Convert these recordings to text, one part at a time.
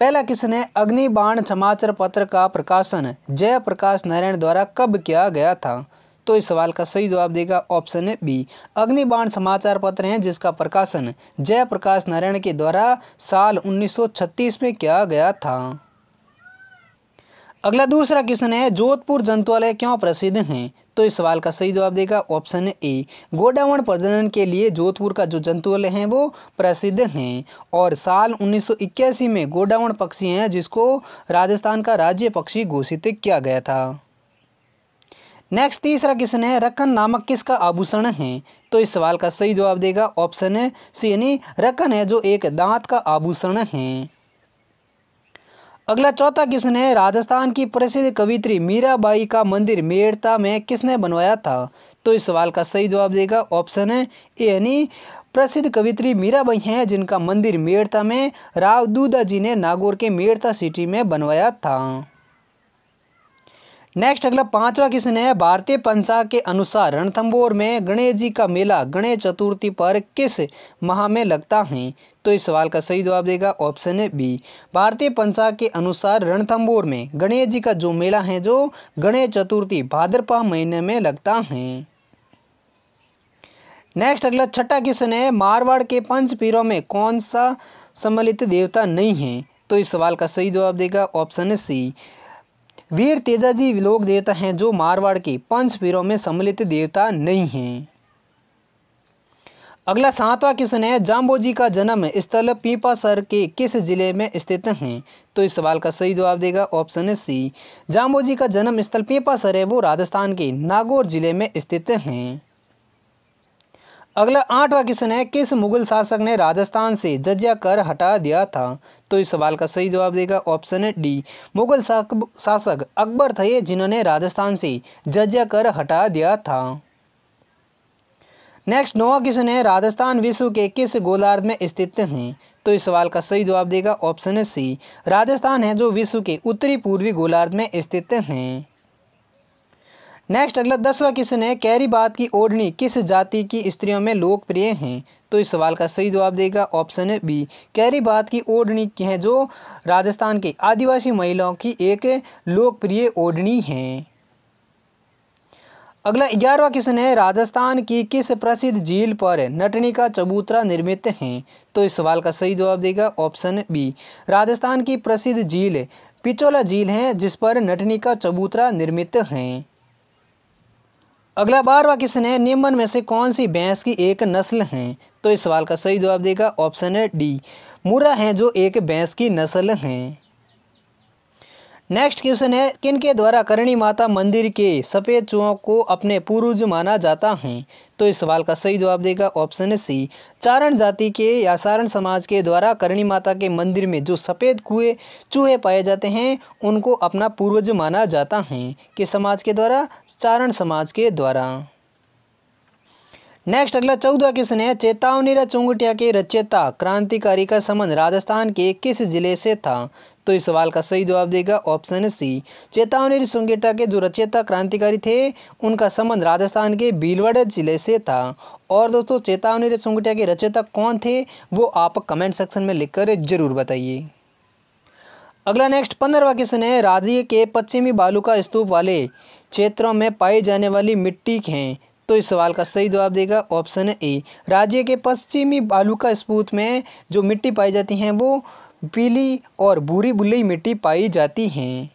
पहला क्वेश्चन है, अग्निबाण समाचार पत्र का प्रकाशन जयप्रकाश नारायण द्वारा कब किया गया था? तो इस सवाल का सही जवाब देगा ऑप्शन है बी। अग्निबाण समाचार पत्र हैं जिसका प्रकाशन जयप्रकाश नारायण के द्वारा साल 1936 में किया गया था। अगला दूसरा क्वेश्चन है, जोधपुर जंतुआलय क्यों प्रसिद्ध हैं? तो इस सवाल का सही जवाब देगा ऑप्शन ए। गोडावण प्रजनन के लिए जोधपुर का जो जंतुआलय है वो प्रसिद्ध हैं और साल 1981 में गोडावण पक्षी हैं जिसको राजस्थान का राज्य पक्षी घोषित किया गया था। नेक्स्ट तीसरा क्वेश्चन है, रखन नामक किसका आभूषण है? तो इस सवाल का सही जवाब देगा ऑप्शन है सी, यानी रखन है जो एक दांत का आभूषण है। अगला चौथा क्वेश्चन है, राजस्थान की प्रसिद्ध कवियत्री मीराबाई का मंदिर मेड़ता में किसने बनवाया था? तो इस सवाल का सही जवाब देगा ऑप्शन है ए, यानी प्रसिद्ध कवियत्री मीराबाई हैं जिनका मंदिर मेड़ता में राव दूधा जी ने नागौर के मेड़ता सिटी में बनवाया था। नेक्स्ट अगला पांचवा क्वेश्चन है, भारतीय पंचांग के अनुसार रणथंभौर में गणेश जी का मेला गणेश चतुर्थी पर किस माह में लगता है? तो इस सवाल का सही जवाब देगा ऑप्शन है बी। भारतीय पंचांग के अनुसार रणथंभौर में गणेश जी का जो मेला है जो गणेश चतुर्थी भाद्रपद महीने में लगता है। नेक्स्ट अगला छठा क्वेश्चन है, मारवाड़ के पंच पीरों में कौन सा सम्मिलित देवता नहीं है? तो इस सवाल का सही जवाब देगा ऑप्शन है सी। वीर तेजाजी लोक देवता हैं जो मारवाड़ के पंच पीरों में सम्मिलित देवता नहीं हैं। अगला सातवां क्वेश्चन है, जाम्बोजी का जन्म स्थल पीपासर के किस जिले में स्थित है? तो इस सवाल का सही जवाब देगा ऑप्शन है सी। जाम्बोजी का जन्म स्थल पीपासर है वो राजस्थान के नागौर जिले में स्थित हैं। अगला आठवां क्वेश्चन है, किस मुगल शासक ने राजस्थान से जजिया कर हटा दिया था? तो इस सवाल का सही जवाब देगा ऑप्शन है डी। मुगल शासक अकबर थे जिन्होंने राजस्थान से जजिया कर हटा दिया था। नेक्स्ट नौवां क्वेश्चन है, राजस्थान विश्व के किस गोलार्ध में स्थित है? तो इस सवाल का सही जवाब देगा ऑप्शन है सी। राजस्थान है जो विश्व के उत्तरी पूर्वी गोलार्ध में स्थित हैं। नेक्स्ट अगला 10वां क्वेश्चन है, कैरी बात की ओढ़नी किस जाति की स्त्रियों में लोकप्रिय हैं? तो इस सवाल का सही जवाब देगा ऑप्शन है बी। कैरी बात की ओढ़नी है जो राजस्थान के आदिवासी महिलाओं की एक लोकप्रिय ओढ़नी है। अगला 11वां क्वेश्चन है, राजस्थान की किस प्रसिद्ध झील पर नटनी का चबूतरा निर्मित है? तो इस सवाल का सही जवाब देगा ऑप्शन बी। राजस्थान की प्रसिद्ध झील पिचोला झील है जिस पर नटनी का चबूतरा निर्मित है। अगला 12वां क्वेश्चन है, निम्न में से कौन सी भैंस की एक नस्ल है? तो इस सवाल का सही जवाब देगा ऑप्शन है डी। मुर्रा है जो एक भैंस की नस्ल है। नेक्स्ट क्वेश्चन है, किनके द्वारा करणी माता मंदिर के सफ़ेद चूहों को अपने पूर्वज माना जाता है? तो इस सवाल का सही जवाब देगा ऑप्शन है सी। चारण जाति के या सारण समाज के द्वारा करणी माता के मंदिर में जो सफ़ेद चूहे पाए जाते हैं उनको अपना पूर्वज माना जाता है। किस समाज के द्वारा? चारण समाज के द्वारा। नेक्स्ट अगला 14वां क्वेश्चन है, चेतावनी चुंगटिया के रचयिता क्रांतिकारी का संबंध राजस्थान के किस जिले से था? तो इस सवाल का सही जवाब देगा ऑप्शन सी। चेतावनी चुंगटिया के जो रचयिता क्रांतिकारी थे उनका संबंध राजस्थान के भीलवाड़ा जिले से था। और दोस्तों चेतावनी चुंगटिया के रचयिता कौन थे वो आप कमेंट सेक्शन में लिखकर जरूर बताइए। अगला नेक्स्ट 15वां क्वेश्चन है, राज्य के पश्चिमी बालुका स्तूप वाले क्षेत्रों में पाई जाने वाली मिट्टी हैं? तो इस सवाल का सही जवाब देगा ऑप्शन ए। राज्य के पश्चिमी बालुका स्तूप में जो मिट्टी पाई जाती हैं वो पीली और भूरी बुल्ली मिट्टी पाई जाती हैं।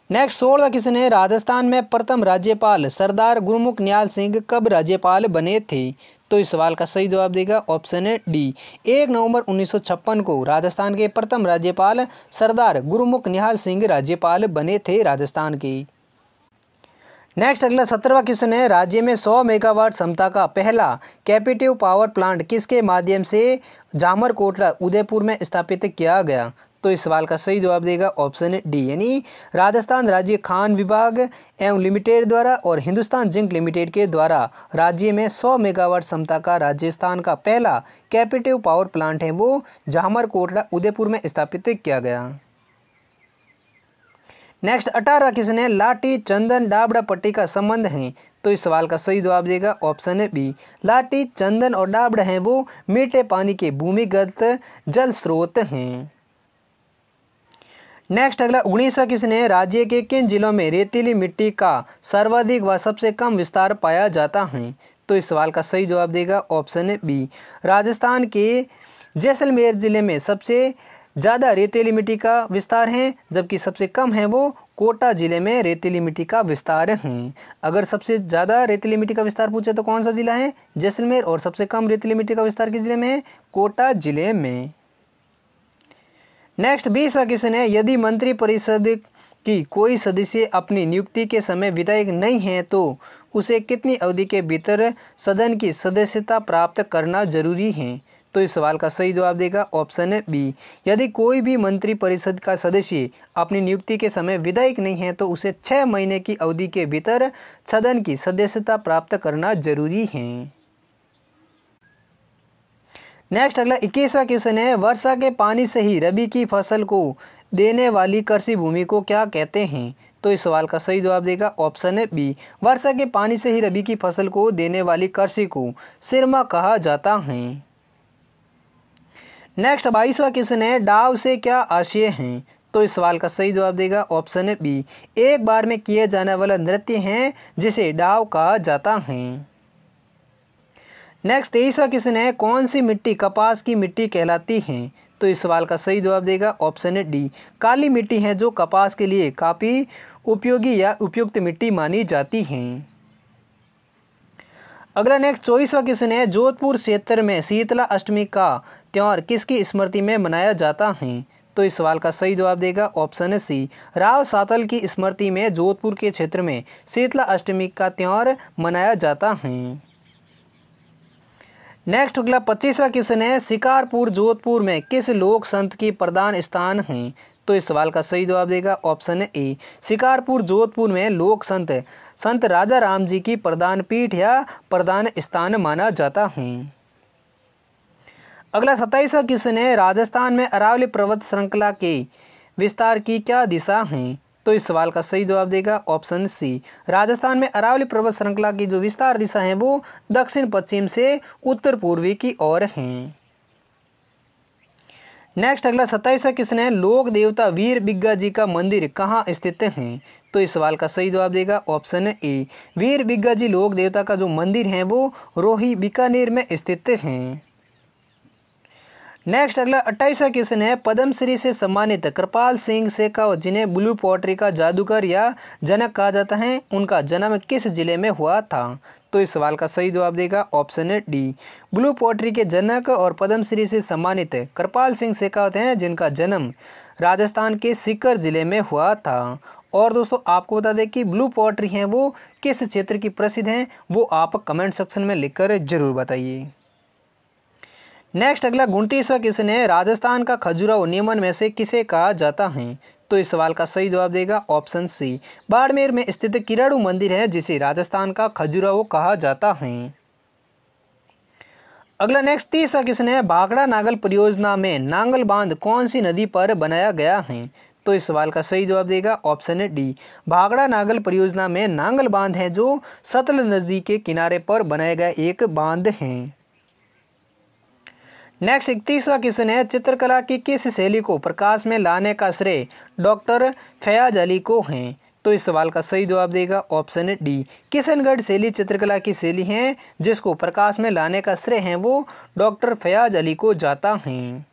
नेक्स्ट 16वां क्वेश्चन है, राजस्थान में प्रथम राज्यपाल सरदार गुरमुख निहाल सिंह कब राज्यपाल बने थे? तो इस सवाल का सही जवाब देगा ऑप्शन है डी। 1 नवंबर 1956 को राजस्थान के प्रथम राज्यपाल सरदार गुरमुख निहाल सिंह राज्यपाल बने थे राजस्थान के। नेक्स्ट अगला 17वां क्वेश्चन है, राज्य में 100 मेगावाट क्षमता का पहला कैपेटिव पावर प्लांट किसके माध्यम से जामर कोटला उदयपुर में स्थापित किया गया? तो इस सवाल का सही जवाब देगा ऑप्शन डी, यानी राजस्थान राज्य खान विभाग एवं लिमिटेड द्वारा और हिंदुस्तान जिंक लिमिटेड के द्वारा राज्य में 100 मेगावाट क्षमता का राजस्थान का पहला कैपेटिव पावर प्लांट है वो जामर कोटला उदयपुर में स्थापित किया गया। नेक्स्ट 18वां क्वेश्चन है, लाठी चंदन डाबड़ा पट्टी का संबंध है? तो इस सवाल का सही जवाब देगा ऑप्शन है बी। लाठी चंदन और डाबड़ा हैं वो मीठे पानी के भूमिगत जल स्रोत हैं। नेक्स्ट अगला 19वां क्वेश्चन है, राज्य के किन जिलों में रेतीली मिट्टी का सर्वाधिक व सबसे कम विस्तार पाया जाता है? तो इस सवाल का सही जवाब देगा ऑप्शन बी, राजस्थान के जैसलमेर जिले में सबसे ज़्यादा रेतीली मिट्टी का विस्तार है, जबकि सबसे कम है वो कोटा जिले में रेतीली मिट्टी का विस्तार है। अगर सबसे ज़्यादा रेतीली मिट्टी का विस्तार पूछे तो कौन सा जिला है? जैसलमेर। और सबसे कम रेतीली मिट्टी का विस्तार किस जिले में है? कोटा जिले में। नेक्स्ट 20वां क्वेश्चन है, यदि मंत्रिपरिषद की कोई सदस्य अपनी नियुक्ति के समय विधायक नहीं है तो उसे कितनी अवधि के भीतर सदन की सदस्यता प्राप्त करना जरूरी है? तो इस सवाल का सही जवाब देगा ऑप्शन बी, यदि कोई भी मंत्रिपरिषद का सदस्य अपनी नियुक्ति के समय विधायक नहीं है तो उसे 6 महीने की अवधि के भीतर सदन की सदस्यता प्राप्त करना जरूरी है। नेक्स्ट अगला 21वां क्वेश्चन है, वर्षा के पानी से ही रबी की फसल को देने वाली कृषि भूमि को क्या कहते हैं? तो इस सवाल का सही जवाब देगा ऑप्शन बी, वर्षा के पानी से ही रबी की फसल को देने वाली कृषि को सिरमा कहा जाता है। नेक्स्ट 22वां क्वेश्चन है, डाव से क्या आशय है? तो इस सवाल का सही जवाब देगा ऑप्शन बी, एक बार में किए जाने वाला नृत्य है जिसे डाव कहा जाता है। नेक्स्ट 23वां क्वेश्चन है, कौन सी मिट्टी कपास की मिट्टी कहलाती है? तो इस सवाल का सही जवाब देगा ऑप्शन डी, काली मिट्टी है जो कपास के लिए काफ़ी उपयोगी या उपयुक्त मिट्टी मानी जाती है। अगला नेक्स्ट 24वां क्वेश्चन है, जोधपुर क्षेत्र में शीतला अष्टमी का त्यौहार किसकी स्मृति में मनाया जाता है? तो इस सवाल का सही जवाब देगा ऑप्शन सी, राव सातल की स्मृति में जोधपुर के क्षेत्र में शीतला अष्टमी का त्यौहार मनाया जाता है। नेक्स्ट अगला 25वां क्वेश्चन है, शिकारपुर जोधपुर में किस लोक संत की प्रधान स्थान है? तो इस सवाल का सही जवाब देगा ऑप्शन ए, शिकारपुर जोधपुर में लोक संत राजा राम जी की प्रधान पीठ या प्रधान स्थान माना जाता है। अगला 27वां क्वेश्चन है, राजस्थान में अरावली पर्वत श्रृंखला के विस्तार की क्या दिशा है? तो इस सवाल का सही जवाब देगा ऑप्शन सी, राजस्थान में अरावली पर्वत श्रृंखला की जो विस्तार दिशा है वो दक्षिण पश्चिम से उत्तर पूर्वी की ओर है। नेक्स्ट अगला 27वां क्वेश्चन है, लोक देवता वीर बिग्गा जी का मंदिर कहाँ स्थित है? तो इस सवाल का सही जवाब देगा ऑप्शन ए, वीर बिग्गा जी लोक देवता का जो मंदिर है वो रोही बीकानेर में स्थित है। नेक्स्ट अगला 28वां क्वेश्चन है, पद्मश्री से सम्मानित कृपाल सिंह शेखावत जिन्हें ब्लू पोट्री का जादूगर या जनक कहा जाता है, उनका जन्म किस जिले में हुआ था? तो इस सवाल का सही जवाब देगा ऑप्शन डी, ब्लू पोट्री के जनक और पद्मश्री से सम्मानित कृपाल सिंह शेखावत हैं जिनका जन्म राजस्थान के सीकर जिले में हुआ था। और दोस्तों आपको बता दें कि ब्लू पोट्री हैं वो किस क्षेत्र की प्रसिद्ध हैं, वो आप कमेंट सेक्शन में लिखकर जरूर बताइए। नेक्स्ट अगला 29वां क्वेश्चन है, राजस्थान का खजुराहो नियमन में से किसे कहा जाता है? तो इस सवाल का सही जवाब देगा ऑप्शन सी, बाड़मेर में स्थित किराड़ू मंदिर है जिसे राजस्थान का खजुराहो कहा जाता है। अगला नेक्स्ट 30वां क्वेश्चन है, भाखड़ा नागल परियोजना में नांगल बांध कौन सी नदी पर बनाया गया है? तो इस सवाल का सही जवाब देगा ऑप्शन डी, भाखड़ा नागल परियोजना में नांगल बांध है जो सतलज नदी के किनारे पर बनाया गया एक बांध है। नेक्स्ट 31वां क्वेश्चन है, चित्रकला की किस शैली को प्रकाश में लाने का श्रेय डॉक्टर फयाज अली को है? तो इस सवाल का सही जवाब देगा ऑप्शन डी, किशनगढ़ शैली चित्रकला की शैली है जिसको प्रकाश में लाने का श्रेय है वो डॉक्टर फयाज अली को जाता है।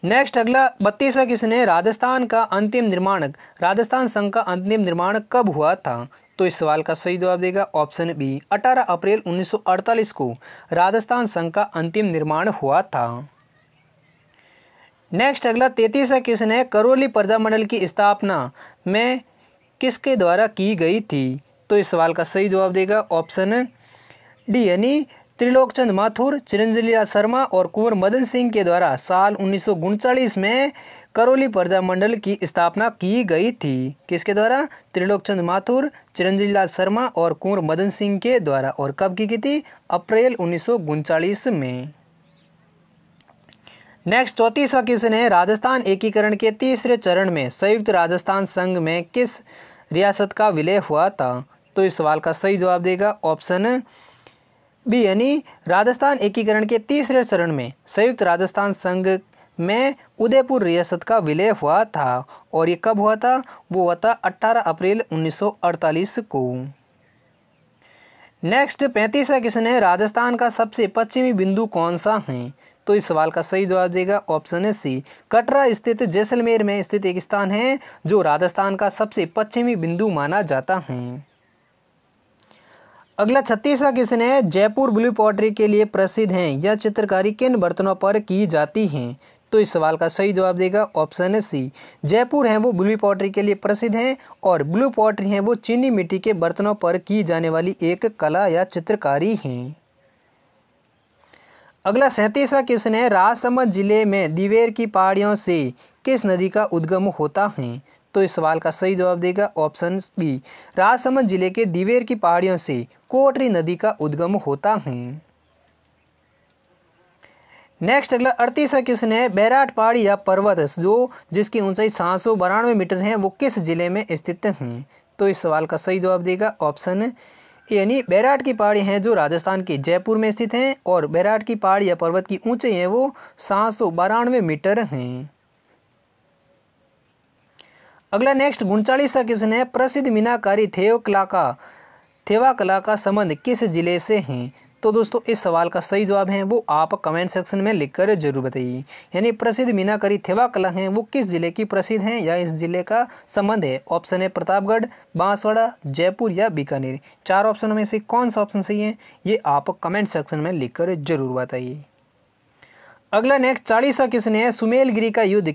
नेक्स्ट अगला 32वां क्वेश्चन है, राजस्थान संघ का अंतिम निर्माण कब हुआ था? तो इस सवाल का सही जवाब देगा ऑप्शन बी, 18 अप्रैल 1948 को राजस्थान संघ का अंतिम निर्माण हुआ था। नेक्स्ट अगला 33वां क्वेश्चन है, करौली प्रजामंडल की स्थापना में किसके द्वारा की गई थी? तो इस सवाल का सही जवाब देगा ऑप्शन डी यानी त्रिलोकचंद माथुर, चिरंजीवी शर्मा और कुंवर मदन सिंह के द्वारा साल 1939 में करौली प्रजामंडल की स्थापना की गई थी। किसके द्वारा? त्रिलोकचंद माथुर, चिरंजीवी शर्मा और कुंवर मदन सिंह के द्वारा। और कब की गई थी? अप्रैल 1939 में। नेक्स्ट 34वां क्वेश्चन है, राजस्थान एकीकरण के तीसरे चरण में संयुक्त राजस्थान संघ में किस रियासत का विलय हुआ था? तो इस सवाल का सही जवाब देगा ऑप्शन बी यानी राजस्थान एकीकरण के तीसरे चरण में संयुक्त राजस्थान संघ में उदयपुर रियासत का विलय हुआ था। और ये कब हुआ था? वो हुआ था 18 अप्रैल 1948 को। नेक्स्ट 35वां क्वेश्चन है, राजस्थान का सबसे पश्चिमी बिंदु कौन सा है? तो इस सवाल का सही जवाब देगा ऑप्शन है सी, कटरा स्थित जैसलमेर में स्थित एक स्थान है जो राजस्थान का सबसे पश्चिमी बिंदु माना जाता है। अगला 36वां क्वेश्चन है, जयपुर ब्लू पॉटरी के लिए प्रसिद्ध है, यह चित्रकारी किन बर्तनों पर की जाती है? तो इस सवाल का सही जवाब देगा ऑप्शन है सी, जयपुर है वो ब्लू पॉटरी के लिए प्रसिद्ध है और ब्लू पॉटरी है वो चीनी मिट्टी के बर्तनों पर की जाने वाली एक कला या चित्रकारी है। अगला 37वां क्वेश्चन है, राजसमंद जिले में दिवेर की पहाड़ियों से किस नदी का उद्गम होता है? तो इस सवाल का सही जवाब देगा ऑप्शन बी, राजसमंद जिले के दिवेर की पहाड़ियों से कोटरी नदी का उद्गम होता है। नेक्स्ट अगला 38वां क्वेश्चन है, बैराट पहाड़ी या पर्वत जिसकी ऊंचाई 792 मीटर है वो किस जिले में स्थित है? तो इस सवाल का सही जवाब देगा ऑप्शन यानी बैराट की पहाड़ी हैं जो राजस्थान के जयपुर में स्थित हैं और बैराट की पहाड़ी या पर्वत की ऊंचाई है वो 792 मीटर हैं। अगला नेक्स्ट 39वां क्वेश्चन है, प्रसिद्ध मीनाकारी थेवा कला का संबंध किस जिले से है? तो दोस्तों इस सवाल का सही जवाब है वो आप कमेंट सेक्शन में लिखकर जरूर बताइए। यानी प्रसिद्ध मीनाकारी थेवा कला हैं वो किस जिले की प्रसिद्ध हैं या इस जिले का संबंध है? ऑप्शन है प्रतापगढ़, बांसवाड़ा, जयपुर या बीकानेर। 4 ऑप्शनों में से कौन सा ऑप्शन सही है ये आप कमेंट सेक्शन में लिखकर जरूर बताइए। अगला नेक्स्ट 40वां क्वेश्चन है, सुमेलगिरी का युद्ध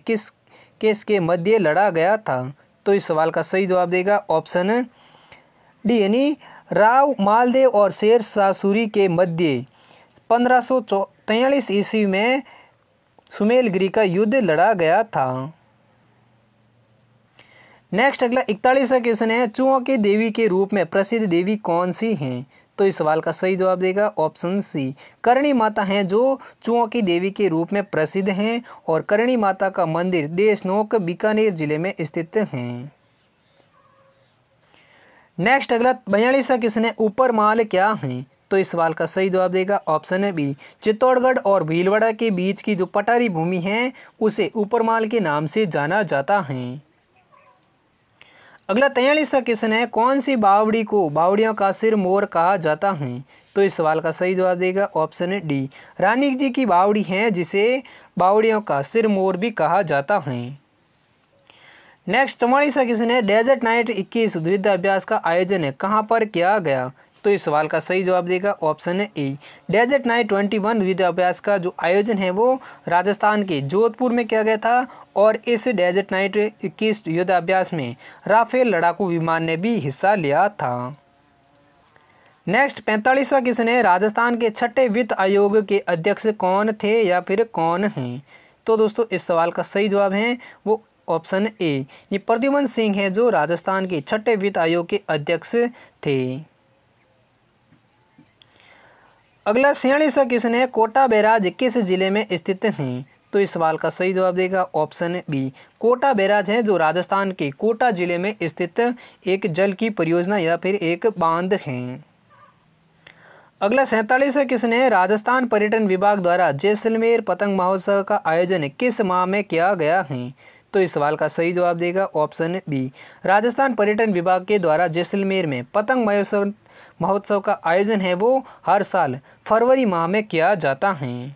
किस के मध्य लड़ा गया था? तो इस सवाल का सही जवाब देगा ऑप्शन डी यानी राव मालदेव और शेर शाह सूरी के मध्य 1543 ईस्वी में सुमेलगिरी का युद्ध लड़ा गया था। नेक्स्ट अगला 41वां क्वेश्चन है, चूहों की देवी के रूप में प्रसिद्ध देवी कौन सी हैं? तो इस सवाल का सही जवाब देगा ऑप्शन सी, करणी माता हैं जो चूहों की देवी के रूप में प्रसिद्ध हैं और करणी माता का मंदिर देशनोक बीकानेर जिले में स्थित हैं। नेक्स्ट अगला 42वां क्वेश्चन है, ऊपर माल क्या है? तो इस सवाल का सही जवाब देगा ऑप्शन है बी, चित्तौड़गढ़ और भीलवाड़ा के बीच की जो पठारी भूमि है उसे ऊपरमाल के नाम से जाना जाता है। अगला 43वां क्वेश्चन है, कौन सी बावड़ी को बावड़ियों का सिर मोर कहा जाता है? तो इस सवाल का सही जवाब देगा ऑप्शन है डी, रानी जी की बावड़ी है जिसे बावड़ियों का सिर मोर भी कहा जाता है। नेक्स्ट 44वां क्वेश्चन है, डेजर्ट नाइट 21 युद्धाभ्यास का आयोजन है कहाँ पर किया गया? तो इस सवाल का सही जवाब देगा ऑप्शन है ए, डेजर्ट नाइट 21 युद्धाभ्यास का जो आयोजन है वो राजस्थान के जोधपुर में किया गया था और इस डेजर्ट नाइट 21 युद्धाभ्यास में राफेल लड़ाकू विमान ने भी हिस्सा लिया था। नेक्स्ट 45वां क्वेश्चन है, राजस्थान के छठे वित्त आयोग के अध्यक्ष कौन थे या फिर कौन हैं? तो दोस्तों इस सवाल का सही जवाब है वो ऑप्शन ए, ये प्रद्युमन सिंह है जो राजस्थान के छठे वित्त आयोग के अध्यक्ष थे। अगला 46वां क्वेश्चन है, कोटा बैराज किस जिले में स्थित हैं? तो इस सवाल का सही जवाब देगा ऑप्शन बी, कोटा बैराज है जो राजस्थान के कोटा जिले में स्थित एक जल की परियोजना या फिर एक बांध है। अगला 47वां क्वेश्चन है, राजस्थान पर्यटन विभाग द्वारा जैसलमेर पतंग महोत्सव का आयोजन किस माह में किया गया है? तो इस सवाल का सही जवाब देगा ऑप्शन बी, राजस्थान पर्यटन विभाग के द्वारा जैसलमेर में पतंग महोत्सव का आयोजन है वो हर साल फरवरी माह में किया जाता है।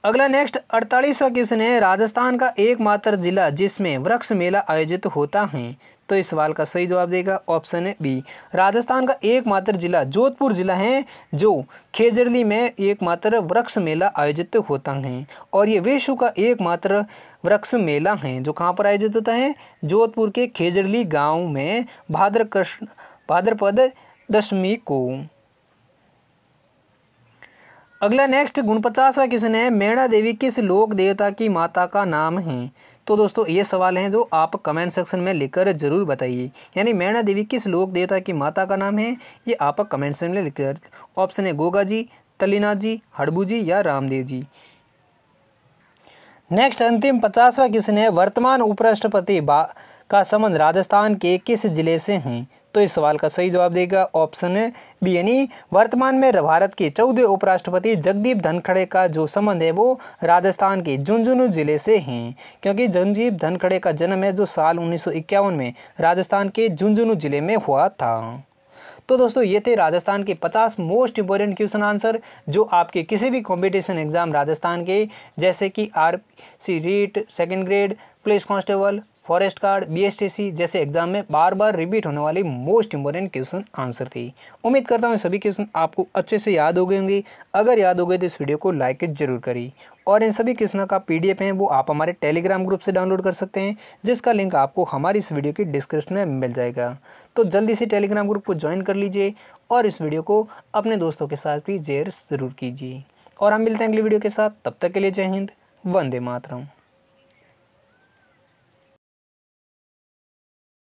अगला नेक्स्ट 48वां क्वेश्चन है, राजस्थान का एकमात्र जिला जिसमें वृक्ष मेला आयोजित होता है? तो इस सवाल का सही जवाब देगा ऑप्शन बी, राजस्थान का एकमात्र जिला जोधपुर जिला है जो खेजड़ली में एकमात्र वृक्ष मेला आयोजित होता है और ये विश्व का एकमात्र वृक्ष मेला है जो कहाँ पर आयोजित होता है? जोधपुर के खेजड़ली गांव में भाद्रपद दशमी को। अगला नेक्स्ट 49वां क्वेश्चन है, मैणा देवी किस लोक देवता की माता का नाम है? तो दोस्तों ये सवाल हैं जो आप कमेंट सेक्शन में लिखकर जरूर बताइए। यानी मैणा देवी किस लोक देवता की माता का नाम है ये आप कमेंट सेक्शन में लिखकर। ऑप्शन है गोगा जी, तल्लीनाथ जी, हड़बू जी या रामदेव जी। नेक्स्ट अंतिम 50वां क्वेश्चन है, वर्तमान उपराष्ट्रपति का संबंध राजस्थान के किस जिले से हैं? तो इस सवाल का सही जवाब देगा ऑप्शन बी, यानी वर्तमान में भारत के 14वें उपराष्ट्रपति जगदीप धनखड़ का जो संबंध है वो राजस्थान के झुंझुनू जिले से हैं, क्योंकि जगदीप धनखड़ का जन्म है जो साल 1951 में राजस्थान के झुंझुनू जिले में हुआ था। तो दोस्तों ये थे राजस्थान के 50 मोस्ट इंपॉर्टेंट क्वेश्चन आंसर जो आपके किसी भी कंपटीशन एग्जाम राजस्थान के, जैसे कि RC REET, second grade, police constable, forest guard, BSTC जैसे एग्जाम में बार बार रिपीट होने वाली मोस्ट इंपॉर्टेंट क्वेश्चन आंसर थी। उम्मीद करता हूँ सभी क्वेश्चन आपको अच्छे से याद हो गए होंगे। अगर याद हो गए तो इस वीडियो को लाइक जरूर करिए, और इन सभी क्वेश्चनों का पीडीएफ है वो आप हमारे टेलीग्राम ग्रुप से डाउनलोड कर सकते हैं, जिसका लिंक आपको हमारी इस वीडियो की डिस्क्रिप्शन में मिल जाएगा। तो जल्दी से टेलीग्राम ग्रुप को ज्वाइन कर लीजिए और इस वीडियो को अपने दोस्तों के साथ भी शेयर ज़रूर कीजिए। और हम मिलते हैं अगली वीडियो के साथ, तब तक के लिए जय हिंद, वंदे मातरम।